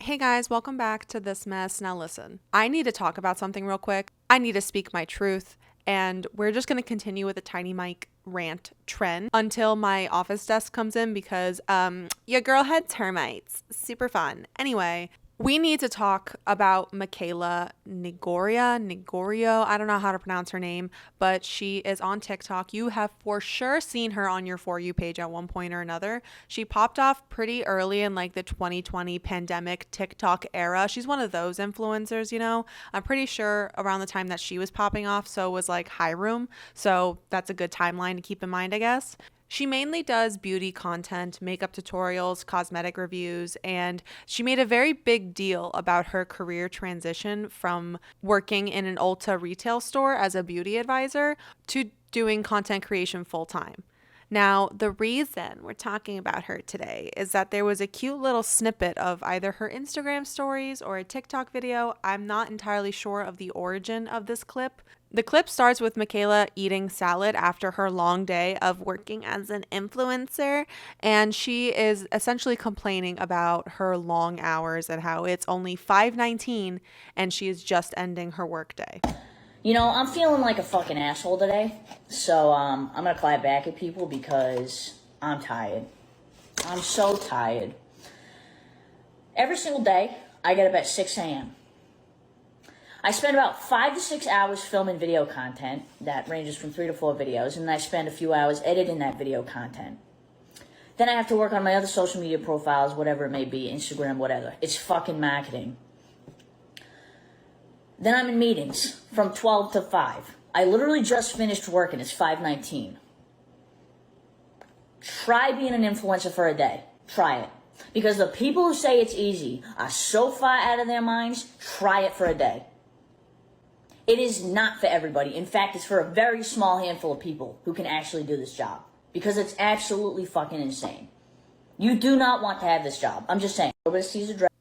Hey guys, welcome back to This Mess. Now listen, I need to talk about something real quick. I need to speak my truth, and we're just going to continue with the tiny mic rant trend until my office desk comes in because your girl had termites. Super fun. Anyway, we need to talk about Mikayla Nogueira. I don't know how to pronounce her name, but she is on TikTok. You have for sure seen her on your For You page at one point or another. She popped off pretty early in like the 2020 pandemic TikTok era. She's one of those influencers, you know. I'm pretty sure around the time that she was popping off, so it was like High Room. So that's a good timeline to keep in mind, I guess. She mainly does beauty content, makeup tutorials, cosmetic reviews, and she made a very big deal about her career transition from working in an Ulta retail store as a beauty advisor to doing content creation full time. Now, the reason we're talking about her today is that there was a cute little snippet of either her Instagram stories or a TikTok video. I'm not entirely sure of the origin of this clip. The clip starts with Michaela eating salad after her long day of working as an influencer, and she is essentially complaining about her long hours and how it's only 5:19 and she is just ending her workday. You know, I'm feeling like a fucking asshole today, so I'm gonna clap back at people because I'm tired. I'm so tired. Every single day, I get up at 6 a.m. I spend about 5 to 6 hours filming video content that ranges from 3 to 4 videos, and then I spend a few hours editing that video content. Then I have to work on my other social media profiles, whatever it may be, Instagram, whatever. It's fucking marketing. Then I'm in meetings from 12 to 5. I literally just finished work and it's 5:19. Try being an influencer for a day. Try it. Because the people who say it's easy are so far out of their minds, try it for a day. It is not for everybody. In fact, it's for a very small handful of people who can actually do this job. Because it's absolutely fucking insane. You do not want to have this job. I'm just saying.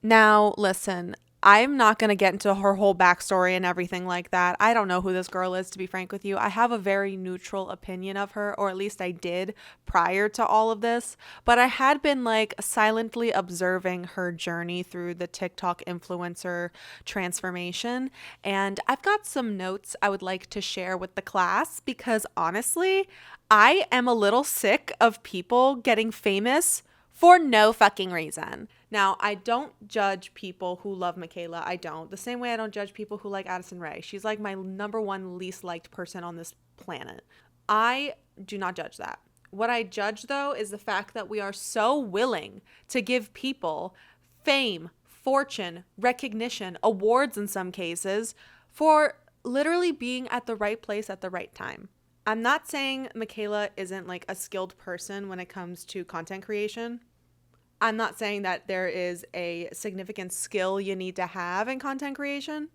Now, listen, I'm not going to get into her whole backstory and everything like that. I don't know who this girl is, to be frank with you. I have a very neutral opinion of her, or at least I did prior to all of this. But I had been like silently observing her journey through the TikTok influencer transformation. And I've got some notes I would like to share with the class because honestly, I am a little sick of people getting famous for no fucking reason. Now, I don't judge people who love Michaela. I don't. The same way I don't judge people who like Addison Rae. She's like my number one least liked person on this planet. I do not judge that. What I judge, though, is the fact that we are so willing to give people fame, fortune, recognition, awards in some cases, for literally being at the right place at the right time. I'm not saying Michaela isn't like a skilled person when it comes to content creation. I'm not saying that there is a significant skill you need to have in content creation.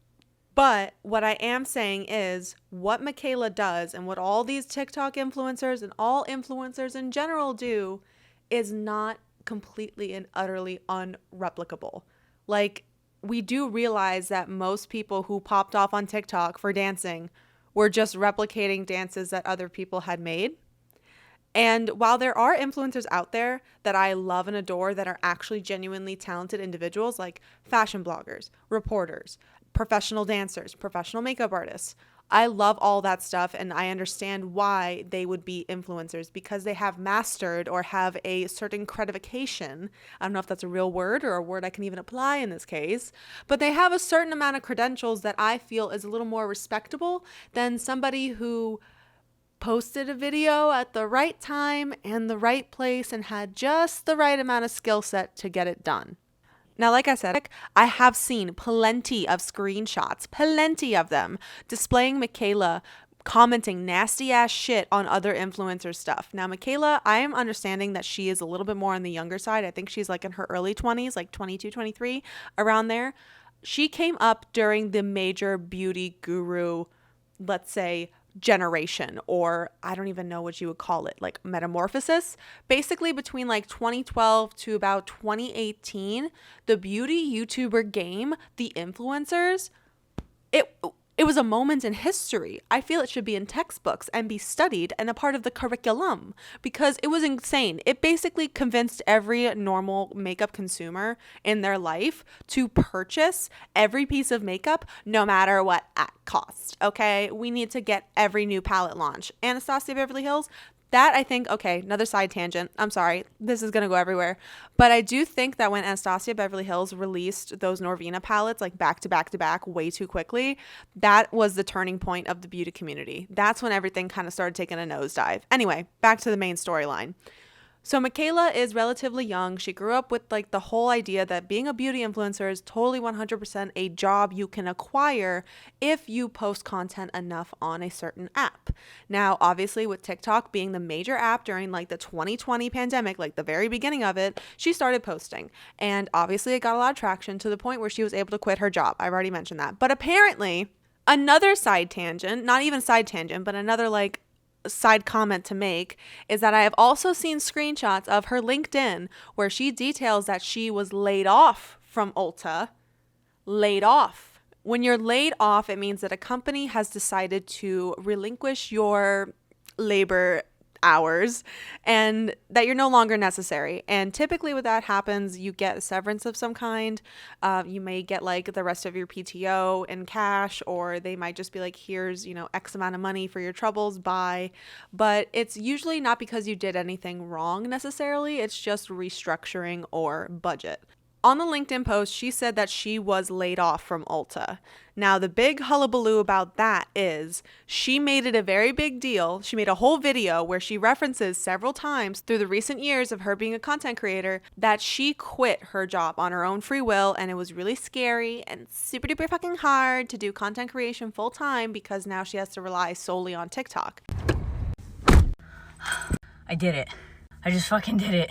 But what I am saying is what Michaela does and what all these TikTok influencers and all influencers in general do is not completely and utterly unreplicable. Like, we do realize that most people who popped off on TikTok for dancing were just replicating dances that other people had made. And while there are influencers out there that I love and adore that are actually genuinely talented individuals, like fashion bloggers, reporters, professional dancers, professional makeup artists, I love all that stuff and I understand why they would be influencers because they have mastered or have a certain credification. I don't know if that's a real word or a word I can even apply in this case, but they have a certain amount of credentials that I feel is a little more respectable than somebody who posted a video at the right time and the right place and had just the right amount of skill set to get it done. Now, like I said, I have seen plenty of screenshots, plenty of them, displaying Michaela commenting nasty ass shit on other influencer stuff. Now, Michaela, I am understanding that she is a little bit more on the younger side. I think she's like in her early 20s, like 22, 23, around there. She came up during the major beauty guru, let's say, generation, or I don't even know what you would call it, like metamorphosis. Basically between like 2012 to about 2018, the beauty YouTuber game, the influencers, It was a moment in history. I feel it should be in textbooks and be studied and a part of the curriculum because it was insane. It basically convinced every normal makeup consumer in their life to purchase every piece of makeup no matter what at cost. Okay, we need to get every new palette launch. Anastasia Beverly Hills, that I think, okay, another side tangent. I'm sorry. This is going to go everywhere. But I do think that when Anastasia Beverly Hills released those Norvina palettes like back to back to back way too quickly, that was the turning point of the beauty community. That's when everything kind of started taking a nosedive. Anyway, back to the main storyline. So Michaela is relatively young. She grew up with like the whole idea that being a beauty influencer is totally 100% a job you can acquire if you post content enough on a certain app. Now, obviously with TikTok being the major app during like the 2020 pandemic, like the very beginning of it, she started posting. And obviously it got a lot of traction to the point where she was able to quit her job. I've already mentioned that. But apparently another side tangent, not even side tangent, but another like side comment to make is that I have also seen screenshots of her LinkedIn where she details that she was laid off from Ulta. Laid off. When you're laid off, it means that a company has decided to relinquish your labor hours and that you're no longer necessary. And typically when that happens, you get a severance of some kind. You may get like the rest of your PTO in cash, or they might just be like, here's, X amount of money for your troubles, bye. But it's usually not because you did anything wrong necessarily. It's just restructuring or budget. On the LinkedIn post, she said that she was laid off from Ulta. Now, the big hullabaloo about that is she made it a very big deal. She made a whole video where she references several times through the recent years of her being a content creator that she quit her job on her own free will, and it was really scary and super duper fucking hard to do content creation full time because now she has to rely solely on TikTok. I did it. I just fucking did it.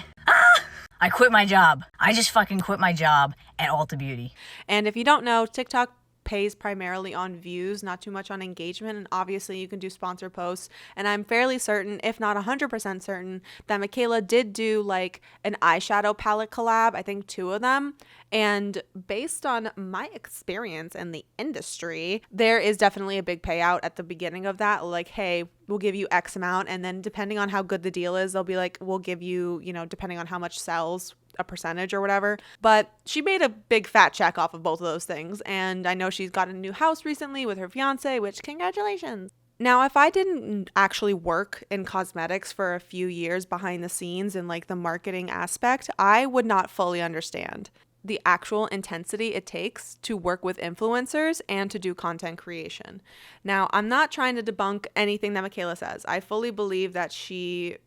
I quit my job. I just fucking quit my job at Ulta Beauty. And if you don't know, TikTok pays primarily on views, not too much on engagement. And obviously you can do sponsor posts. And I'm fairly certain, if not 100% certain, that Michaela did do like an eyeshadow palette collab. I think 2 of them. And based on my experience in the industry, there is definitely a big payout at the beginning of that. Like, hey, we'll give you X amount. And then depending on how good the deal is, they'll be like, we'll give you, depending on how much sells, a percentage or whatever. But she made a big fat check off of both of those things. And I know she's got a new house recently with her fiance, which congratulations. Now, if I didn't actually work in cosmetics for a few years behind the scenes in like the marketing aspect, I would not fully understand the actual intensity it takes to work with influencers and to do content creation. Now, I'm not trying to debunk anything that Michaela says. I fully believe that she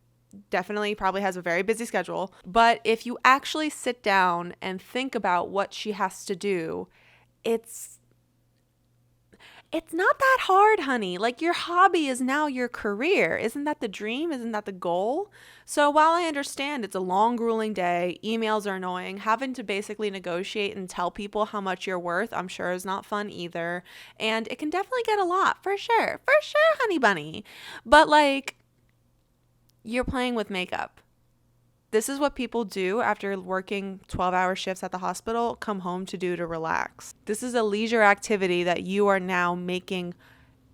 definitely probably has a very busy schedule. But if you actually sit down and think about what she has to do, it's not that hard, honey. Like, your hobby is now your career. Isn't that the dream? Isn't that the goal? So while I understand it's a long, grueling day, emails are annoying, having to basically negotiate and tell people how much you're worth, I'm sure is not fun either. And it can definitely get a lot, for sure. For sure, honey bunny. But like, you're playing with makeup. This is what people do after working 12-hour shifts at the hospital, come home to do to relax. This is a leisure activity that you are now making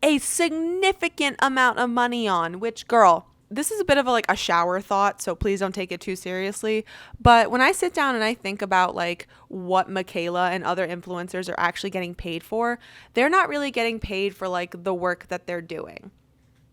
a significant amount of money on, which, girl, this is a bit of a shower thought, so please don't take it too seriously. But when I sit down and I think about like what Michaela and other influencers are actually getting paid for, they're not really getting paid for like the work that they're doing.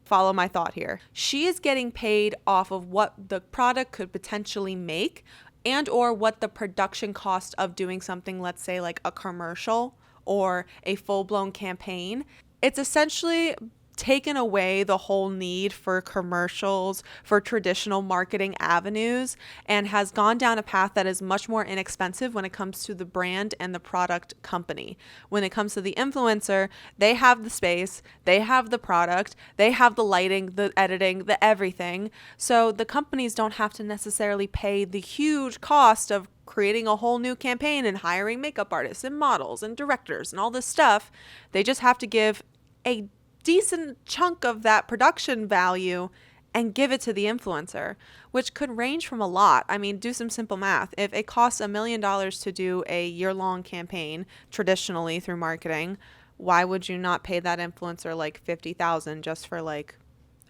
Follow my thought here. She is getting paid off of what the product could potentially make and or what the production cost of doing something, let's say like a commercial or a full-blown campaign. It's essentially taken away the whole need for commercials, for traditional marketing avenues, and has gone down a path that is much more inexpensive when it comes to the brand and the product company. When it comes to the influencer, they have the space, they have the product, they have the lighting, the editing, the everything. So the companies don't have to necessarily pay the huge cost of creating a whole new campaign and hiring makeup artists and models and directors and all this stuff. They just have to give a decent chunk of that production value and give it to the influencer, which could range from a lot. I mean, do some simple math. If it costs $1 million to do a year-long campaign traditionally through marketing, why would you not pay that influencer like 50,000 just for like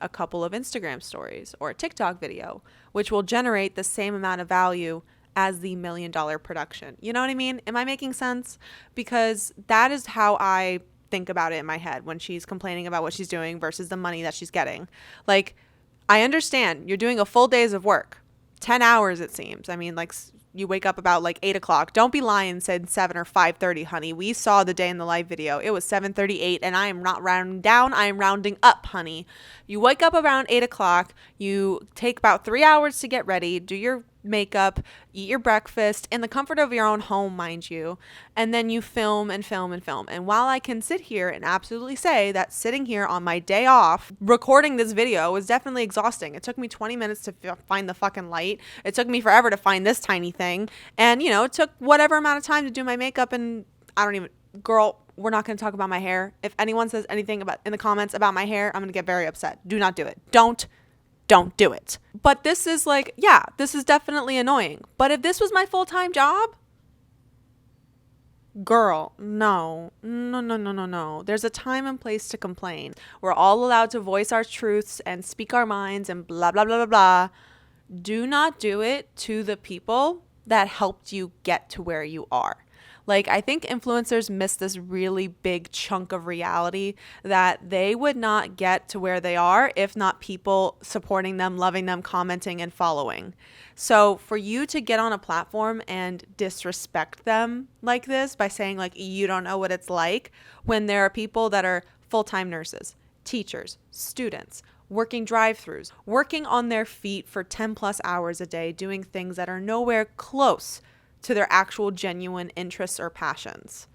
a couple of Instagram stories or a TikTok video, which will generate the same amount of value as the $1 million production? You know what I mean? Am I making sense? Because that is how I think about it in my head when she's complaining about what she's doing versus the money that she's getting. Like, I understand you're doing a full days of work, 10 hours it seems. I mean, like, you wake up about like 8 o'clock. Don't be lying, said 7 or 5:30, honey. We saw the day in the live video. It was 7:38, and I am not rounding down. I am rounding up, honey. You wake up around 8 o'clock. You take about 3 hours to get ready, do your makeup, eat your breakfast in the comfort of your own home, mind you, and then you film and film and film. And while I can sit here and absolutely say that sitting here on my day off recording this video was definitely exhausting. It took me 20 minutes to find the fucking light. It took me forever to find this tiny thing, and you know, it took whatever amount of time to do my makeup. And I don't even, girl, we're not going to talk about my hair. If anyone says anything about in the comments about my hair, I'm going to get very upset. Do not do it. Don't do it. But this is like, yeah, this is definitely annoying. But if this was my full-time job, girl, no. There's a time and place to complain. We're all allowed to voice our truths and speak our minds and blah, blah, blah, blah, blah. Do not do it to the people that helped you get to where you are. Like, I think influencers miss this really big chunk of reality that they would not get to where they are if not people supporting them, loving them, commenting, and following. So for you to get on a platform and disrespect them like this by saying like, you don't know what it's like, when there are people that are full-time nurses, teachers, students, working drive-thrus, working on their feet for 10 plus hours a day, doing things that are nowhere close to their actual genuine interests or passions.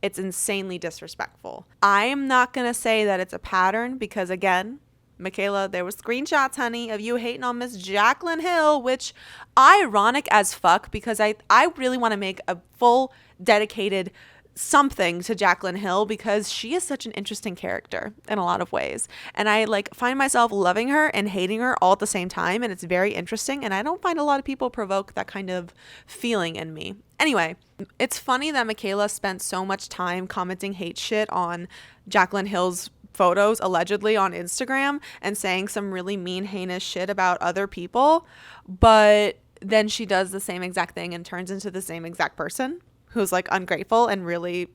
It's insanely disrespectful. I am not going to say that it's a pattern because, again, Michaela, there was screenshots, honey, of you hating on Miss Jaclyn Hill, which ironic as fuck because I really want to make a full dedicated something to Jaclyn Hill because she is such an interesting character in a lot of ways. And I like find myself loving her and hating her all at the same time. And it's very interesting. And I don't find a lot of people provoke that kind of feeling in me. Anyway, it's funny that Michaela spent so much time commenting hate shit on Jaclyn Hill's photos allegedly on Instagram and saying some really mean, heinous shit about other people. But then she does the same exact thing and turns into the same exact person who's like ungrateful and really,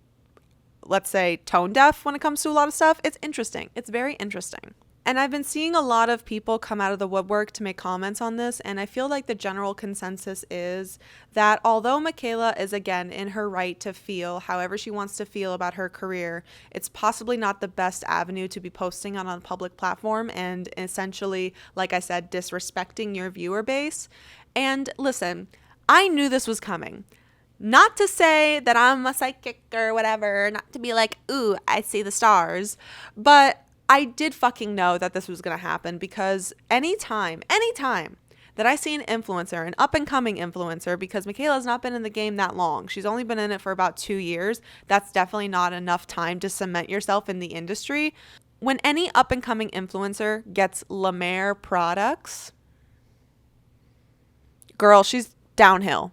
let's say, tone deaf when it comes to a lot of stuff. It's interesting. It's very interesting. And I've been seeing a lot of people come out of the woodwork to make comments on this. And I feel like the general consensus is that although Michaela is, again, in her right to feel however she wants to feel about her career, it's possibly not the best avenue to be posting on a public platform and essentially, like I said, disrespecting your viewer base. And listen, I knew this was coming. Not to say that I'm a psychic or whatever, not to be like, ooh, I see the stars, but I did fucking know that this was going to happen because anytime that I see an influencer, an up and coming influencer, because Michaela's not been in the game that long. She's only been in it for about 2 years. That's definitely not enough time to cement yourself in the industry. When any up and coming influencer gets La Mer products, girl, she's downhill.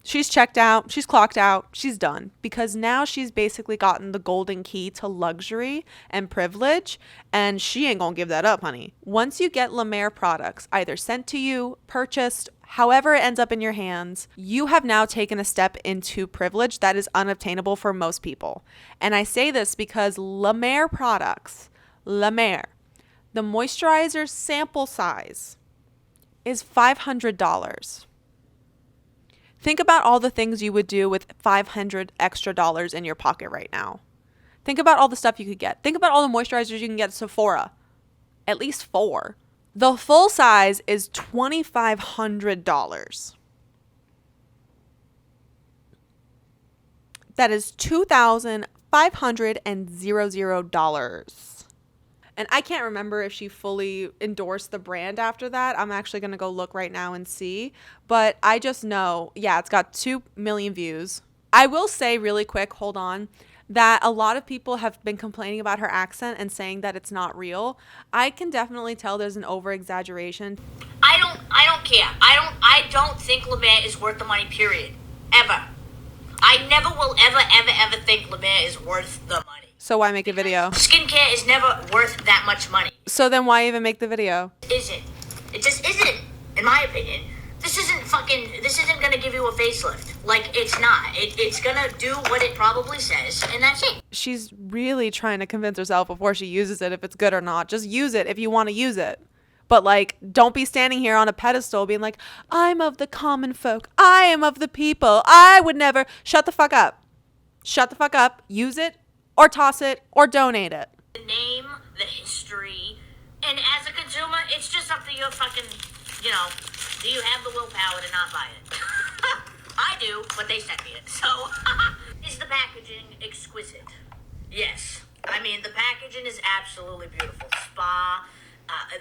She's checked out, she's clocked out, she's done because now she's basically gotten the golden key to luxury and privilege and she ain't gonna give that up, honey. Once you get La Mer products either sent to you, purchased, however it ends up in your hands, you have now taken a step into privilege that is unobtainable for most people. And I say this because La Mer products, La Mer, the moisturizer sample size is $500. Think about all the things you would do with $500 extra in your pocket right now. Think about all the stuff you could get. Think about all the moisturizers you can get at Sephora. At least 4. The full size is $2,500. That is $2,500. And I can't remember if she fully endorsed the brand after that. I'm actually going to go look right now and see. But I just know, yeah, it's got 2 million views. I will say really quick, hold on, that a lot of people have been complaining about her accent and saying that it's not real. I can definitely tell there's an over-exaggeration. I don't care. I don't think La Mer is worth the money, period. Ever. I never will ever think La Mer is worth the money. So why make a video? Skincare is never worth that much money. So then why even make the video? Isn't. It just isn't, in my opinion. This isn't gonna give you a facelift. Like, it's not. It's gonna do what it probably says, and that's it. She's really trying to convince herself before she uses it if it's good or not. Just use it if you want to use it. But, like, don't be standing here on a pedestal being like, I'm of the common folk. I am of the people. I would never. Shut the fuck up. Shut the fuck up. Use it or toss it or donate it. The name, the history, and as a consumer, it's just up to your fucking, do you have the willpower to not buy it? I do, but they sent me it. So, is the packaging exquisite? Yes. I mean, the packaging is absolutely beautiful. Spa.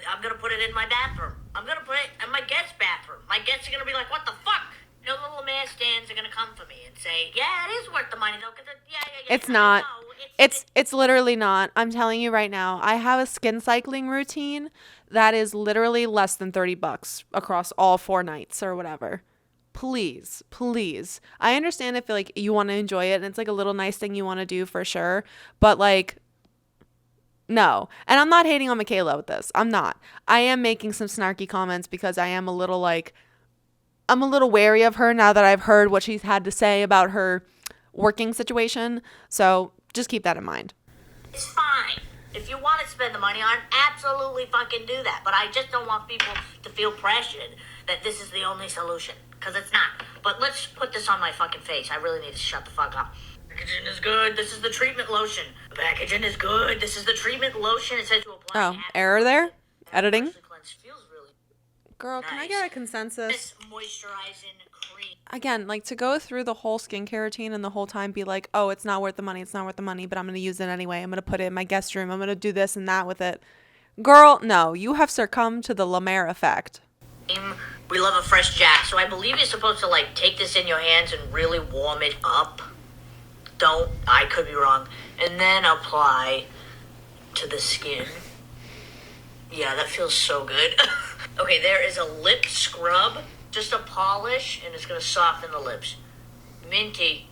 I'm going to put it in my bathroom. I'm going to put it in my guest bathroom. My guests are going to be like, what the fuck? The little man stands are going to come for me and say, yeah, it is worth the money, though. It's not. It's literally not. I'm telling you right now. I have a skin cycling routine that is literally less than $30 across all 4 nights or whatever. Please. I understand if like you want to enjoy it and it's like a little nice thing you want to do for sure, but like no. And I'm not hating on Michaela with this. I'm not. I am making some snarky comments because I am a little wary of her now that I've heard what she's had to say about her working situation. So just keep that in mind. It's fine. If you want to spend the money on it, absolutely fucking do that. But I just don't want people to feel pressured that this is the only solution. Because it's not. But let's put this on my fucking face. I really need to shut the fuck up. Packaging is good. This is the treatment lotion. The packaging is good. This is the treatment lotion. It says to apply. Oh, error there? Editing? Feels really Girl, nice. Can I get a consensus? This moisturizing cream. Again, like to go through the whole skincare routine and the whole time be like, oh, it's not worth the money, but I'm going to use it anyway. I'm going to put it in my guest room. I'm going to do this and that with it. Girl, no, you have succumbed to the La Mer effect. We love a fresh jack, so I believe you're supposed to like take this in your hands and really warm it up. I could be wrong. And then apply to the skin. Yeah, that feels so good. Okay, there is a lip scrub. Just a polish, and it's going to soften the lips. Minty.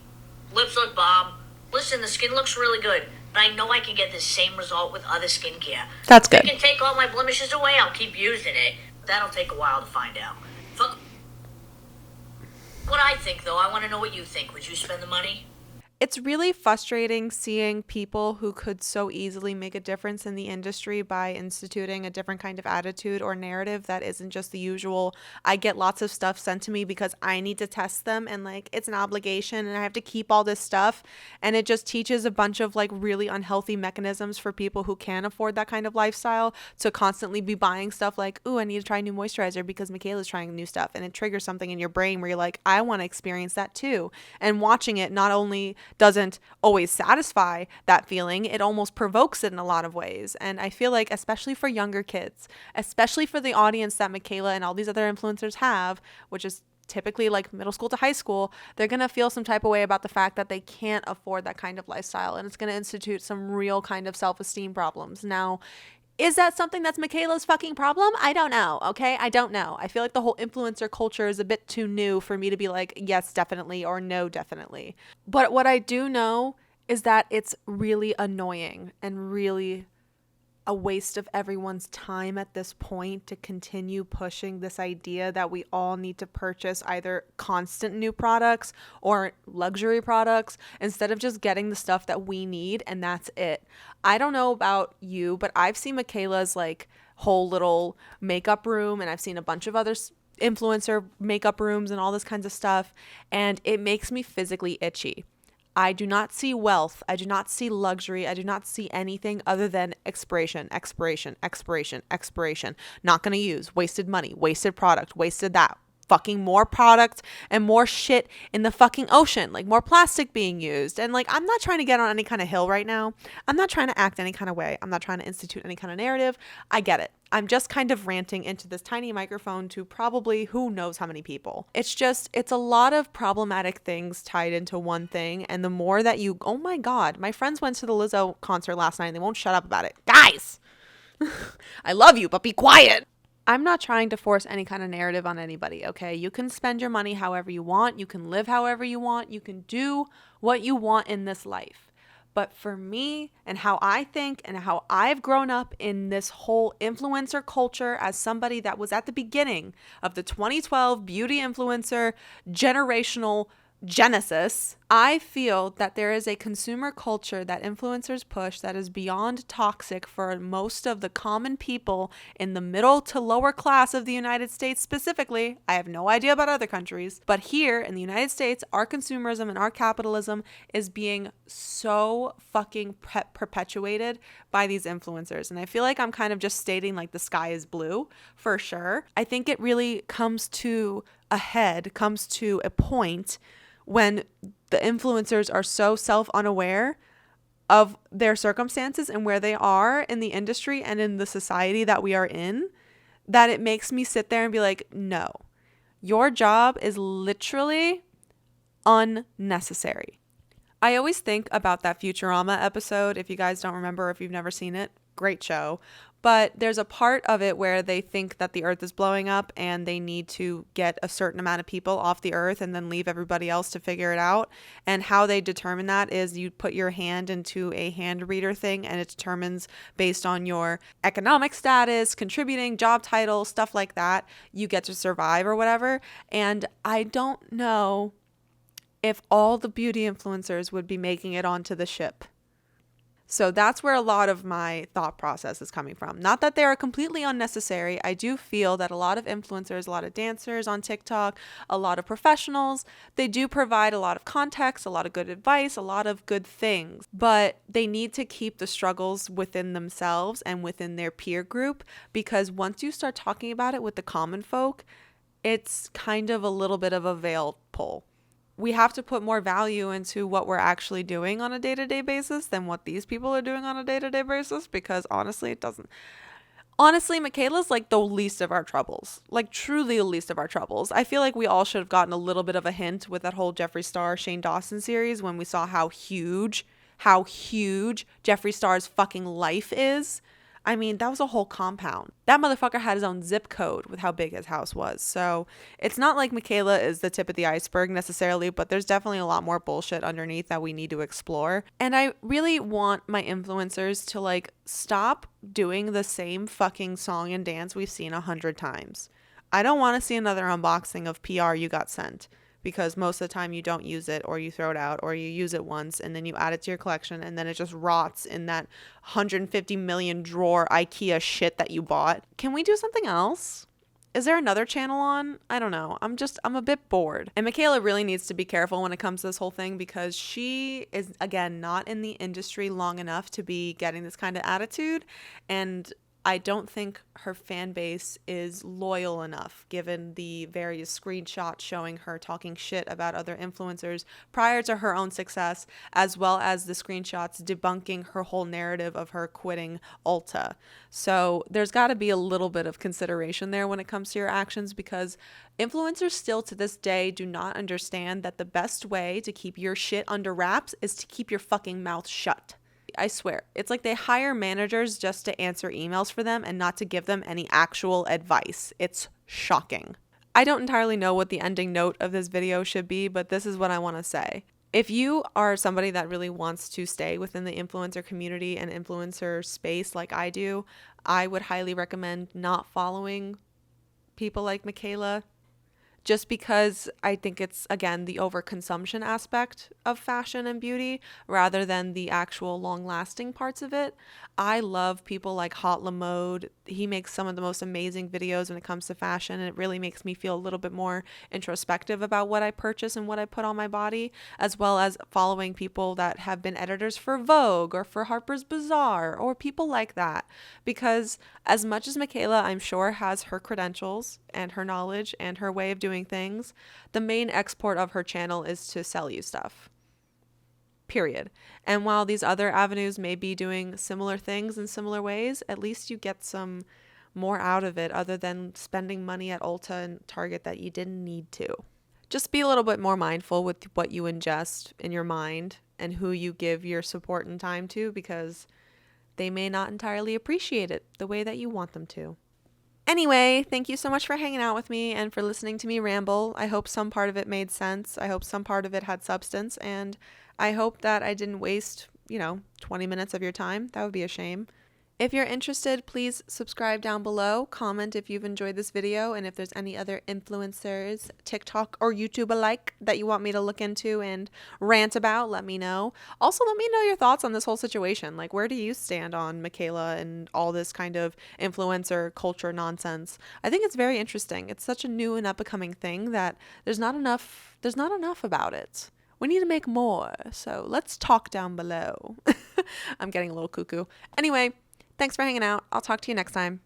Lips look bomb. Listen, the skin looks really good. But I know I can get the same result with other skincare. That's good. If it can take all my blemishes away, I'll keep using it. That'll take a while to find out. Fuck what I think, though. I want to know what you think. Would you spend the money? It's really frustrating seeing people who could so easily make a difference in the industry by instituting a different kind of attitude or narrative that isn't just the usual, I get lots of stuff sent to me because I need to test them and like it's an obligation and I have to keep all this stuff. And it just teaches a bunch of like really unhealthy mechanisms for people who can't afford that kind of lifestyle to constantly be buying stuff like, ooh, I need to try a new moisturizer because Michaela's trying new stuff. And it triggers something in your brain where you're like, I want to experience that too. And watching it not only doesn't always satisfy that feeling, it almost provokes it in a lot of ways. And I feel like, especially for younger kids, especially for the audience that Michaela and all these other influencers have, which is typically like middle school to high school, they're going to feel some type of way about the fact that they can't afford that kind of lifestyle. And it's going to institute some real kind of self-esteem problems. Now, is that something that's Michaela's fucking problem? I don't know. Okay. I don't know. I feel like the whole influencer culture is a bit too new for me to be like, yes, definitely, or no, definitely. But what I do know is that it's really annoying and really a waste of everyone's time at this point to continue pushing this idea that we all need to purchase either constant new products or luxury products instead of just getting the stuff that we need and that's it. I don't know about you, but I've seen Michaela's like whole little makeup room and I've seen a bunch of other influencer makeup rooms and all this kinds of stuff, and it makes me physically itchy. I do not see wealth. I do not see luxury. I do not see anything other than expiration. Not going to use. Wasted money. Wasted product. Wasted that. Fucking more product and more shit in the fucking ocean. Like more plastic being used. And like, I'm not trying to get on any kind of hill right now. I'm not trying to act any kind of way. I'm not trying to institute any kind of narrative. I get it. I'm just kind of ranting into this tiny microphone to probably who knows how many people. It's a lot of problematic things tied into one thing. And the more that oh my God, my friends went to the Lizzo concert last night and they won't shut up about it. Guys, I love you, but be quiet. I'm not trying to force any kind of narrative on anybody, okay? You can spend your money however you want. You can live however you want. You can do what you want in this life. But for me and how I think and how I've grown up in this whole influencer culture as somebody that was at the beginning of the 2012 beauty influencer generational genesis, I feel that there is a consumer culture that influencers push that is beyond toxic for most of the common people in the middle to lower class of the United States specifically. I have no idea about other countries, but here in the United States, our consumerism and our capitalism is being so fucking perpetuated by these influencers. And I feel like I'm kind of just stating like the sky is blue for sure. I think it really comes to a point when the influencers are so self-unaware of their circumstances and where they are in the industry and in the society that we are in, that it makes me sit there and be like, no, your job is literally unnecessary. I always think about that Futurama episode. If you guys don't remember, if you've never seen it, great show. But there's a part of it where they think that the earth is blowing up and they need to get a certain amount of people off the earth and then leave everybody else to figure it out. And how they determine that is you put your hand into a hand reader thing and it determines based on your economic status, contributing, job title, stuff like that, you get to survive or whatever. And I don't know if all the beauty influencers would be making it onto the ship. So that's where a lot of my thought process is coming from. Not that they are completely unnecessary. I do feel that a lot of influencers, a lot of dancers on TikTok, a lot of professionals, they do provide a lot of context, a lot of good advice, a lot of good things. But they need to keep the struggles within themselves and within their peer group, because once you start talking about it with the common folk, it's kind of a little bit of a veil pull. We have to put more value into what we're actually doing on a day-to-day basis than what these people are doing on a day-to-day basis, because honestly, it doesn't. Honestly, Michaela's like the least of our troubles, like truly the least of our troubles. I feel like we all should have gotten a little bit of a hint with that whole Jeffree Star, Shane Dawson series when we saw how huge Jeffree Star's fucking life is. I mean, that was a whole compound. That motherfucker had his own zip code with how big his house was. So it's not like Michaela is the tip of the iceberg necessarily, but there's definitely a lot more bullshit underneath that we need to explore. And I really want my influencers to like stop doing the same fucking song and dance we've seen 100 times. I don't want to see another unboxing of PR you got sent, because most of the time you don't use it, or you throw it out, or you use it once and then you add it to your collection and then it just rots in that 150 million drawer IKEA shit that you bought. Can we do something else? Is there another channel on? I don't know. I'm a bit bored. And Michaela really needs to be careful when it comes to this whole thing, because she is, again, not in the industry long enough to be getting this kind of attitude. And I don't think her fan base is loyal enough, given the various screenshots showing her talking shit about other influencers prior to her own success, as well as the screenshots debunking her whole narrative of her quitting Ulta. So there's got to be a little bit of consideration there when it comes to your actions, because influencers still to this day do not understand that the best way to keep your shit under wraps is to keep your fucking mouth shut. I swear, it's like they hire managers just to answer emails for them and not to give them any actual advice. It's shocking. I don't entirely know what the ending note of this video should be, but this is what I want to say. If you are somebody that really wants to stay within the influencer community and influencer space like I do, I would highly recommend not following people like Michaela, just because I think it's, again, the overconsumption aspect of fashion and beauty rather than the actual long-lasting parts of it. I love people like Hot Lamode. He makes some of the most amazing videos when it comes to fashion, and it really makes me feel a little bit more introspective about what I purchase and what I put on my body, as well as following people that have been editors for Vogue or for Harper's Bazaar or people like that. Because as much as Michaela, I'm sure, has her credentials and her knowledge and her way of doing things, the main export of her channel is to sell you stuff. Period. And while these other avenues may be doing similar things in similar ways, at least you get some more out of it other than spending money at Ulta and Target that you didn't need to. Just be a little bit more mindful with what you ingest in your mind and who you give your support and time to, because they may not entirely appreciate it the way that you want them to. Anyway, thank you so much for hanging out with me and for listening to me ramble. I hope some part of it made sense. I hope some part of it had substance, and I hope that I didn't waste 20 minutes of your time. That would be a shame. If you're interested, please subscribe down below, comment if you've enjoyed this video, and if there's any other influencers, TikTok or YouTube alike, that you want me to look into and rant about, let me know. Also, let me know your thoughts on this whole situation. Like, where do you stand on Michaela and all this kind of influencer culture nonsense? I think it's very interesting. It's such a new and up-and-coming thing that there's not enough about it. We need to make more. So let's talk down below. I'm getting a little cuckoo. Anyway, thanks for hanging out. I'll talk to you next time.